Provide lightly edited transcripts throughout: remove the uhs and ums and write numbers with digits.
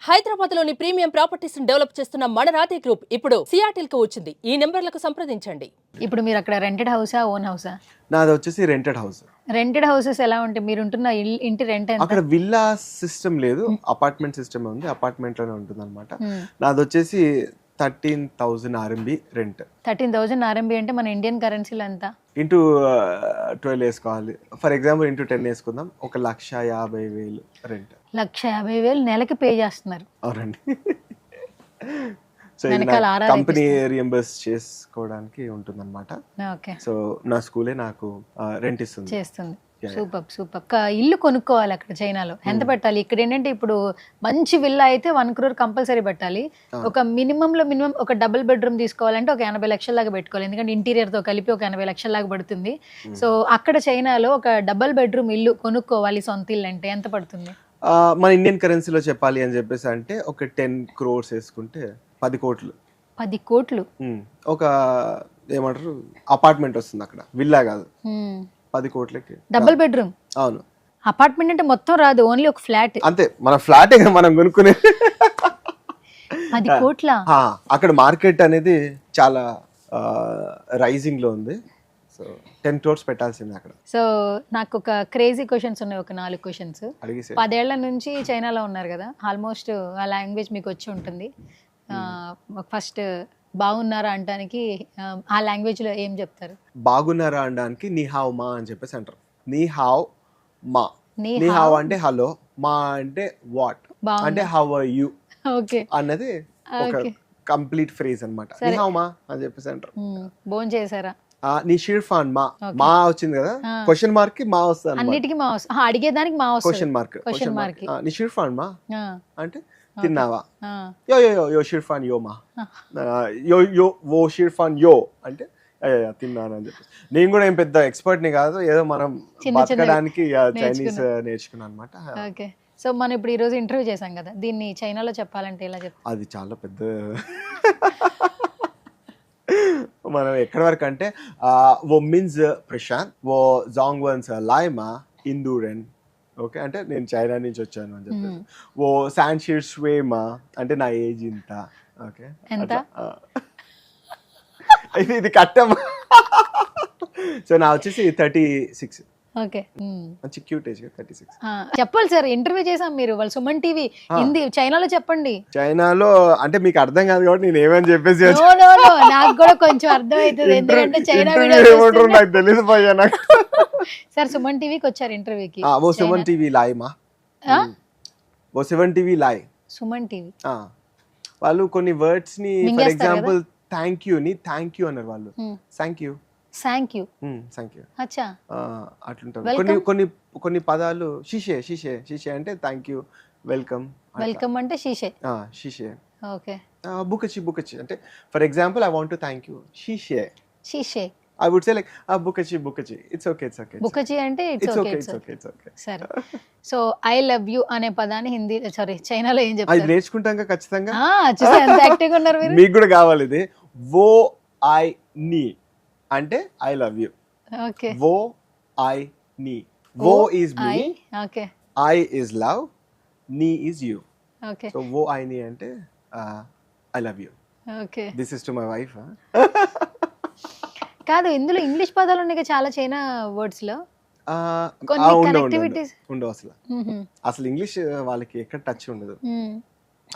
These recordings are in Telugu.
హైదరాబాద్లోని ప్రీమియం ప్రాపర్టీస్ డెవలప్ చేస్తున్న మన రాధే గ్రూప్ ఇప్పుడు సియాటిల్ కు వచ్చింది. ఈ నెంబర్లకు సంప్రదించండి. ఇప్పుడు మీరు అక్కడ రెంటెడ్ హౌసా ఓన్ హౌసా? నాది వచ్చేసి రెంటెడ్ హౌస్. రెంటెడ్ హౌసెస్ ఎలా ఉంటాయి? మీరు ఉంటున్న ఇంటి రెంట్ ఎంత? అక్కడ విల్లా సిస్టమ్ లేదు, అపార్ట్మెంట్ సిస్టమ్ ఉంది. అపార్ట్మెంట్ లోనే ఉంటుంది అనమాట. నాది వచ్చేసి 13,000 RMB రెంట్. 13,000 RMB అంటే మన ఇండియన్ కరెన్సీలో ఎంత? ఇంటూ 12 వేసుకోవాలి. ఫర్ ఎగ్జాంపుల్ ఇంటూ 10 వేసుకుందాం, 1,50,000 రెంట్. 1,50,000 నెలకి పే చేస్తున్నారు. అవునండి. సో కంపెనీ రియంబర్స్ చేసుకోవడానికి ఉంటుంది అనమాట. ఓకే. సో నా స్కూలే నాకు రెంట్ ఇస్తుంది, చేస్తుంది. Super super. ఇల్లు కొనుక్కోవాలి అక్కడ చైనాలో ఎంత పెట్టాలి? ఇక్కడ ఏంటంటే ఇప్పుడు మంచి విల్లా అయితే 1 crore కంపల్సరీ పెట్టాలి. ఒక మినిమం ఒక డబుల్ బెడ్రూమ్ తీసుకోవాలంటే ఒక 80 లక్షల లాగా పెట్టుకోవాలి. ఎందుకంటే ఇంటీరియర్ తో కలిపి ఒక 80 లక్షల లాగా పడుతుంది. సో అక్కడ చైనాలో ఒక డబుల్ బెడ్రూమ్ ఇల్లు కొనుక్కోవాలి సొంత ఇల్లు అంటే ఎంత పడుతుంది? మన ఇండియన్ కరెన్సీలో చెప్పాలి అని చెప్పేసి అంటే ఒక 10 crores వేసుకుంటే 10 కోట్లు. 10 కోట్లు ఒక ఏమంటారు అపార్ట్మెంట్ వస్తుంది అక్కడ, విల్లా కాదు. 10 కోట్లకి డబుల్ బెడ్రూమ్. అవును. అపార్ట్మెంట్ అంటే మొత్తం రాదు, ఓన్లీ ఒక ఫ్లాట్. అంతే, మన ఫ్లాటే మనం కొనుక్కునే. 10 కోట్ల. అక్కడ మార్కెట్ అనేది చాలా రైజింగ్ లో ఉంది. సో 10 crores పెట్టాల్సింది అక్కడ. సో నాకు ఒక క్రేజీ క్వశ్చన్స్ ఉన్నాయి, ఒక 4 క్వశ్చన్స్. 10 ఏళ్ల నుంచి చైనాలో ఉన్నారు కదా, ఆల్మోస్ట్ ఆ లాంగ్వేజ్ మీకు వచ్చి ఉంటుంది. ఫస్ట్ బాగున్నారా అనడానికి ఆ లాంగ్వేజ్ లో ఏం చెప్తారు? బాగున్నారా అనడానికి నీ హావ్ మా అని చెప్పేసి అంటారు. నీ హావ్ మా. నీ హావ్ అంటే హలో, మా అంటే వాట్, అంటే హౌ ఆర్ యు అన్నది ఒక కంప్లీట్ ఫ్రేజ్ అన్నమాట. నీ హావ్ మా అని చెప్పేసి అంటారు. భోజనం చేశారా? నీ షిర్ఫాన్ మా. మా వచ్చింది కదా, క్వశ్చన్ మార్క్ కి మా వస్తుంది. అన్నిటికీ మా వస్తుంది, అడిగేదానికి మా వస్తుంది. Question mark. నీ షిర్ఫాన్ మా అంటే తిన్నావా? యో యో యో యో షిర్ఫాన్ యో మా. యో యో ఓ షిర్ఫాన్ యో అంటే తిన్నాను అని చెప్పేసి. నేను కూడా ఏం పెద్ద ఎక్స్పర్ట్ ని కాదు, ఏదో మనం బతకడానికి చైనీస్ నేర్చుకున్నాను అనమాట. ఓకే. సో మనం ఇప్పుడు ఈ రోజు ఇంటర్వ్యూ చేసాం కదా, దీన్ని చైనాలో చెప్పాలంటే ఎలా చెప్తాం? అది చాలా పెద్ద. మనం ఎక్కడి వరకు అంటే ఓ మీన్స్ ప్రశాంత్, ఓ జాంగ్ వన్స్ లైమా ఇందూరెన్. ఓకే, అంటే నేను చైనా నుంచి వచ్చాను అని చెప్పేసి. ఓ శాన్ షీర్స్ వేమా అంటే నా ఏజ్ ఇంత. ఓకే, ఎంత? ఇది కట్టం. సో నా వచ్చేసి 36. ఓకే, మంచి క్యూట్ ఏజ్ 36. చెప్పాలి సార్, ఇంటర్వ్యూ చేసాం మీరు. వాళ్ళు సుమన్ టీవీ హిందీ చైనాలో చెప్పండి. చైనాలో అంటే మీకు అర్థం కాదు కాబట్టి నేను ఏమని చెప్పేసి నాకు కూడా కొంచెం అర్థం అవుతుంది, ఎందుకంటే చైనా నాకు తెలియదు పోయా నాకు. సార్ సుమన్ టీవీకి వచ్చారు ఇంటర్వ్యూకి. ఓ సుమన్ టీవీ లాయ్ మా. ఓ సుమన్ టీవీ లాయ్. సుమన్ టీవీ వాళ్ళు కొన్ని వర్డ్స్ ని, ఫర్ ఎగ్జాంపుల్ థ్యాంక్ యూ ని థ్యాంక్ యూ అన్నారు వాళ్ళు. Thank you, thank you, thank you. అచ్చా, అట్లుంటారు. కొన్ని పదాలు షీషే షీషే షీషే అంటే థ్యాంక్ యూ, వెల్కమ్. వెల్కమ్ అంటే షీషే. షీషే. ఓకే. బుకచి బుకచి అంటే for example I want to thank you, షీషే. షీషే I would say like bukachi bukachi. It's okay, it's okay. Bukachi అంటే it's okay, it's okay, it's okay. సరే. సో ఐ లవ్ యూ అనే పదాన్ని హిందీ చైనాలో ఏం చెప్తారు? అది నేర్చుకుంటాంగా ఖచ్చితంగా. చూసా ఎంత యాక్టివ్గా ఉన్నారు మీరు. మీకు కూడా కావాలి ఇది. వో ఐ నీ అంటే ఐ లవ్ యూ. ఓకే. వో ఐ నీ. వో is me. Okay. I is love. నీ is you. ఓకే. సో వో ఐ నీ అంటే I love you. Okay. This is to my wife. కాదు, ఇందులో ఇంగ్లీష్ పదాలు ఉన్నాయి చాలా చైనా వర్డ్స్ లో. ఉండవు అసలు ఇంగ్లీష్ వాళ్ళకి ఎక్కడ టచ్ ఉండదు.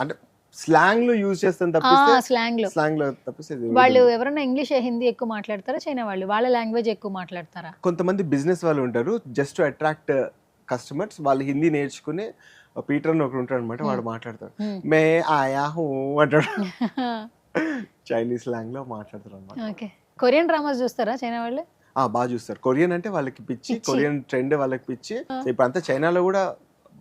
అంటే స్లాంగ్ లో యూజ్ చేస్తాను తప్పిస్తే, స్లాంగ్ లో తప్పిస్తే. వాళ్ళు ఎవరైనా ఇంగ్లీష్ హిందీ ఎక్కువ మాట్లాడతారా చైనా వాళ్ళు? వాళ్ళ లాంగ్వేజ్ ఎక్కువ మాట్లాడతారా? కొంతమంది బిజినెస్ వాళ్ళు ఉంటారు, జస్ట్ టు అట్రాక్ట్ కస్టమర్స్ వాళ్ళు హిందీ నేర్చుకుని. పీటర్ అని ఒకరు ఉంటాడు అనమాట, వాడు మాట్లాడతాడు మే ఆయా హూ అంటాడు. చైనీస్ స్లాంగ్ లో మాట్లాడతారు అనమాట. ఓకే. కొరియన్ డ్రామాస్ చూస్తారా చైనా వాళ్ళు? బాగా చూస్తారు. కొరియన్ అంటే వాళ్ళకి పిచ్చి, కొరియన్ ట్రెండ్ వాళ్ళకి పిచ్చి. ఇప్పుడు అంతా చైనాలో కూడా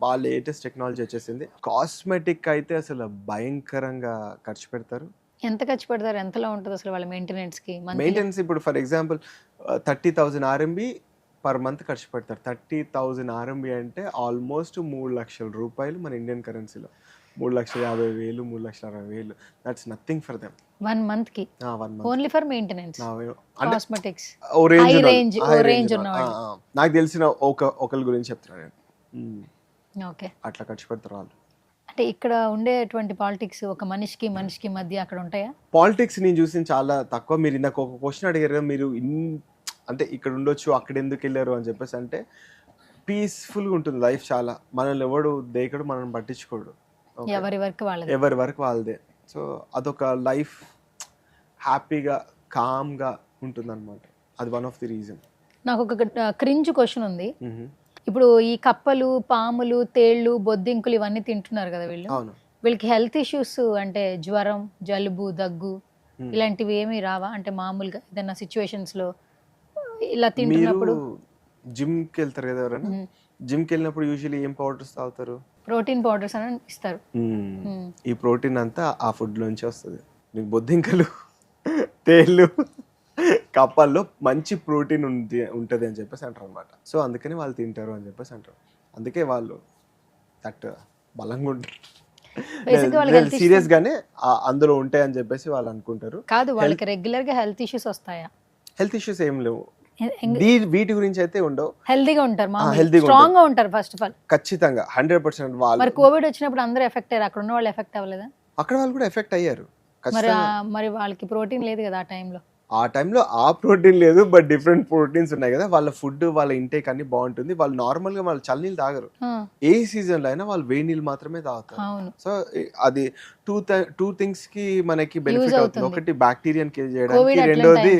బాగా లేటెస్ట్ టెక్నాలజీ వచ్చేసింది. కాస్మెటిక్ అయితే అసలు భయంకరంగా ఖర్చు పెడతారు. ఎంత ఖర్చు పెడతారు? ఎంతలో ఉంటుంది అసలు వాళ్ళ మెయింటెనెన్స్ కి? మెయింటెనెన్స్ ఇప్పుడు for example 30,000 RMB per month ఖర్చు పెడతారు. 30,000 RMB అంటే ఆల్మోస్ట్ 3 లక్షల రూపాయలు మన ఇండియన్ కరెన్సీలో. 3,50,000, 3,60,000. That's nothing for them. 1 month కి ఓన్లీ ఫర్ మెయింటెనెన్స్, కాస్మెటిక్స్. నాకు తెలిసిన ఒకరి గురించి చెప్తున్నాను నేను. ఓకే. అట్లా ఖర్చు పెడతారు వాళ్ళు. అంటే ఇక్కడ ఉండేటువంటి పాలిటిక్స్ ఒక మనిషికి మధ్య అక్కడ ఉంటాయా? పాలిటిక్స్ నేను చూసిన చాలా తక్కువ. మీరు ఇందాక ఒక క్వశ్చన్ అడిగారు కదా, మీరు అంటే ఇక్కడ ఉండొచ్చు అక్కడ ఎందుకు వెళ్ళారు అని చెప్పేసి. అంటే పీస్ఫుల్గా ఉంటుంది లైఫ్ చాలా. మనల్ని ఎవడు దేకడు, మనల్ని పట్టించుకోడు, ఎవరి వరకు వాళ్ళదే. సో అదొక లైఫ్ హ్యాపీగా కామ్గా ఉంటుంది అనమాట. అది వన్ ఆఫ్ ది రీజన్. నాకు ఒక క్రింజ్ క్వశ్చన్ ఉంది. ఇప్పుడు ఈ కప్పలు, పాములు, తేళ్లు, బొద్దింకులు ఇవన్నీ తింటున్నారు కదా వీళ్ళు, అవును. వీళ్ళకి హెల్త్ ఇష్యూస్ అంటే జ్వరం, జలుబు, దగ్గు ఇలాంటివి ఏమీ రావా? అంటే మామూలుగా ఏదైనా సిచ్యువేషన్స్ లో ఇలా తింటున్నప్పుడు. జిమ్కి వెళ్తారు కదా ఎవరైనా, జిమ్కి వెళ్ళినప్పుడు యూజువల్లీ ఏం పౌడర్స్ తాగుతారు? ప్రోటీన్ పౌడర్స్ అని ఇస్తారు. ఈ ప్రోటీన్ అంతా ఆ ఫుడ్ నుంచి వస్తుంది. మీకు బొద్దింకలు, తేళ్ళు, కప్పల్లో మంచి ప్రోటీన్ ఉంటుంది అని చెప్పేసి అంటారు అనమాట. సో అందుకని వాళ్ళు తింటారు అని చెప్పేసి అంటారు. అందుకే వాళ్ళు దట్ బలంగా ఉంటారు. సీరియస్ గానే అందులో ఉంటాయి అని చెప్పేసి వాళ్ళు అనుకుంటారు. కాదు, వాళ్ళకి రెగ్యులర్ గా హెల్త్ ఇష్యూస్ వస్తాయా? హెల్త్ ఇష్యూస్ ఏం లేవు, వీటి గురించి అయితే ఉండవు. హెల్దీగా ఉంటారు, స్ట్రాంగ్ గా ఉంటారు. ఫస్ట్ ఆఫ్ ఆల్ ఖచ్చితంగా 100% వాళ్ళు. మరి కోవిడ్ వచ్చినప్పుడు అందరూ ఎఫెక్ట్ అయ్యారు, అక్కడ ఉన్న వాళ్ళు ఎఫెక్ట్ అవ్వలేదా? అక్కడ వాళ్ళు కూడా ఎఫెక్ట్ అయ్యారు. మరి వాళ్ళకి ప్రోటీన్ లేదు కదా ఆ టైంలో ఆ ప్రోటీన్ లేదు, బట్ డిఫరెంట్ ప్రోటీన్స్ ఉన్నాయి కదా. వాళ్ళ ఫుడ్, వాళ్ళ ఇంటేక్ అన్ని బాగుంటుంది. వాళ్ళు నార్మల్ గా వాళ్ళు చల్లనీళ్ళు తాగరు. ఏ సీజన్ లో అయినా వాళ్ళు వేడి నీళ్ళు మాత్రమే తాగుతారు. సో అది టూ థింగ్స్ కి మనకి బెనిఫిట్ అవుతుంది. ఒకటి బ్యాక్టీరియాని కిల్ చేయడానికి, రెండోది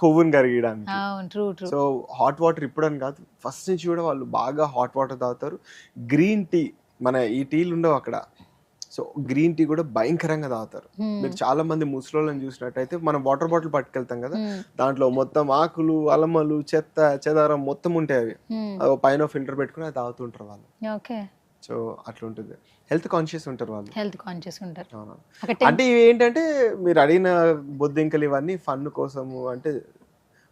కొవ్వుని కరిగించడానికి. సో హాట్ వాటర్ ఇప్పుడు అని కాదు, ఫస్ట్ నుంచి కూడా వాళ్ళు బాగా హాట్ వాటర్ తాగుతారు. గ్రీన్ టీ, మన ఈ టీలు ఉండవు అక్కడ. సో గ్రీన్ టీ కూడా భయంకరంగా తాగుతారు. మీరు చాలా మంది ముసలోళ్ళని చూసినట్టయితే మనం వాటర్ బాటిల్ పట్టుకెళ్తాం కదా, దాంట్లో మొత్తం ఆకులు, అలమలు, చెత్త చెదారం మొత్తం ఉంటాయి. అవి పైన ఫిల్టర్ పెట్టుకుని అది తాగుతుంటారు వాళ్ళు. సో అట్లా ఉంటుంది. హెల్త్ కాన్షియస్ ఉంటారు వాళ్ళు. అంటే ఇవి ఏంటంటే మీరు అడిగిన బొద్దింకలు ఇవన్నీ ఫన్ కోసము. అంటే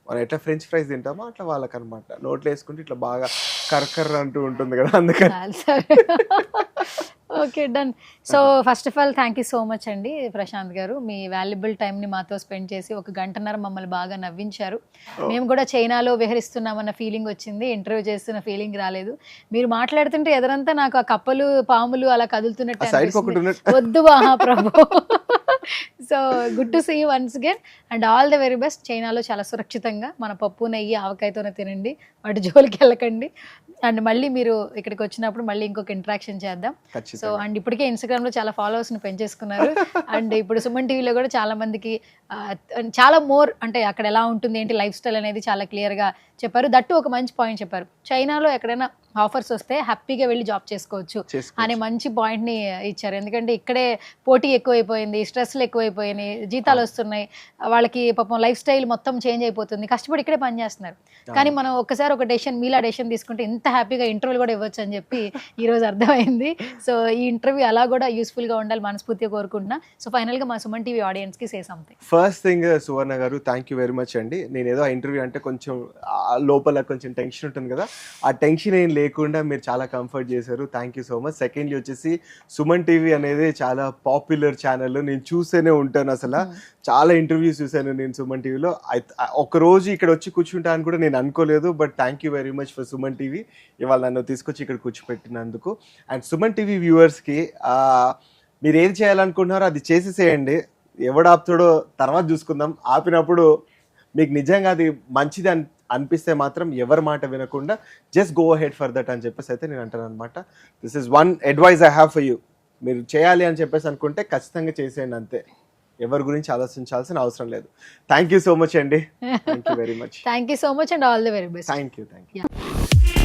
మనం ఎట్లా ఫ్రెంచ్ ఫ్రైస్ తింటామో అట్లా వాళ్ళకి అనమాట. నోట్లో వేసుకుంటే ఇట్లా బాగా కర్కర్ అంటూ ఉంటుంది కదా, అందుకని. Okay, done. So first of all thank you so much అండి ప్రశాంత్ గారు. మీ వాల్యుబుల్ టైంని మాతో స్పెండ్ చేసి 1 గంటన్నర మమ్మల్ని బాగా నవ్వించారు. మేము కూడా చైనాలో విహరిస్తున్నామన్న ఫీలింగ్ వచ్చింది, ఇంటర్వ్యూ చేస్తున్న ఫీలింగ్ రాలేదు. మీరు మాట్లాడుతుంటే ఎదురంతా నాకు ఆ కప్పలు, పాములు అలా కదులుతున్నట్టు అనిపిస్తుంది. వద్దు మహాప్రభు. So good to see you once again and all the very best. చైనాలో చాలా సురక్షితంగా మన పప్పు, నెయ్యి, ఆవకాయతోనే తినండి, వాటి జోలికి వెళ్ళకండి. అండ్ మళ్ళీ మీరు ఇక్కడికి వచ్చినప్పుడు మళ్ళీ ఇంకొక ఇంటరాక్షన్ చేద్దాం. సో అండ్ ఇప్పటికే ఇన్స్టాగ్రామ్ లో చాలా ఫాలోవర్స్ ని పెంచేసుకున్నారు. అండ్ ఇప్పుడు సుమన్ టీవీలో కూడా చాలా మందికి చాలా మోర్ అంటే అక్కడ ఎలా ఉంటుంది ఏంటి లైఫ్ స్టైల్ అనేది చాలా క్లియర్ గా చెప్పారు. దట్టు ఒక మంచి పాయింట్ చెప్పారు, చైనాలో ఎక్కడైనా ఆఫర్స్ వస్తే హ్యాపీగా వెళ్ళి జాబ్ చేసుకోవచ్చు అనే మంచి పాయింట్ ని ఇచ్చారు. ఎందుకంటే ఇక్కడే పోటీ ఎక్కువైపోయింది, స్ట్రెస్లు ఎక్కువైపోయినాయి, జీతాలు వస్తున్నాయి, వాళ్ళకి పాపం లైఫ్ స్టైల్ మొత్తం చేంజ్ అయిపోతుంది, కష్టపడి ఇక్కడే పని చేస్తున్నారు. కానీ మనం ఒక్కసారి ఒక డెసిషన్, మీలా డెసిషన్ తీసుకుంటే ఇంత హ్యాపీగా ఇంటర్వ్యూలు కూడా ఇవ్వచ్చు అని చెప్పి ఈ రోజు అర్థమైంది. సో ఈ ఇంటర్వ్యూ అలా కూడా యూస్ఫుల్ గా ఉండాలి మనస్ఫూర్తిగా కోరుకుంటున్నా. సో ఫైనల్ గా మా సుమన్ టీవీ ఆడియన్స్ కి సే సంథింగ్. ఫస్ట్ థింగ్ సువర్ణ గారు, థ్యాంక్ యూ వెరీ మచ్ అండి. నేను ఏదో ఇంటర్వ్యూ అంటే కొంచెం లోపల కొంచెం టెన్షన్ ఉంటుంది కదా, ఆ టెన్షన్ ఏం లేకుండా మీరు చాలా కంఫర్ట్ చేశారు. Thank you so much. Secondly వచ్చేసి సుమన్ టీవీ అనేది చాలా పాపులర్ ఛానల్, నేను చూస్తూనే ఉంటాను. అసలు చాలా ఇంటర్వ్యూస్ చూశాను నేను సుమన్ టీవీలో. ఒక రోజు ఇక్కడ వచ్చి కూర్చుంటా అని కూడా నేను అనుకోలేదు. But thank you very much for Suman TV, ఇవాళ నన్ను తీసుకొచ్చి ఇక్కడ కూర్చోపెట్టినందుకు. అండ్ సుమన్ టీవీ వ్యూవర్స్కి మీరు ఏది చేయాలనుకుంటున్నారో అది చేసేసేయండి, ఎవడు ఆపుతాడో తర్వాత చూసుకుందాం. ఆపినప్పుడు మీకు నిజంగా అది మంచిది అనిపిస్తే మాత్రం ఎవరి మాట వినకుండా just go ahead for that అని చెప్పేసి అయితే నేను అంటాను అనమాట. This is one advice I have for you. మీరు చేయాలి అని చెప్పేసి అనుకుంటే ఖచ్చితంగా చేసేయండి, అంతే. ఎవరి గురించి ఆలోచించాల్సిన అవసరం లేదు. థ్యాంక్ యూ సో మచ్ అండి. Thank you very much. Thank you so much and all the very best. Thank you.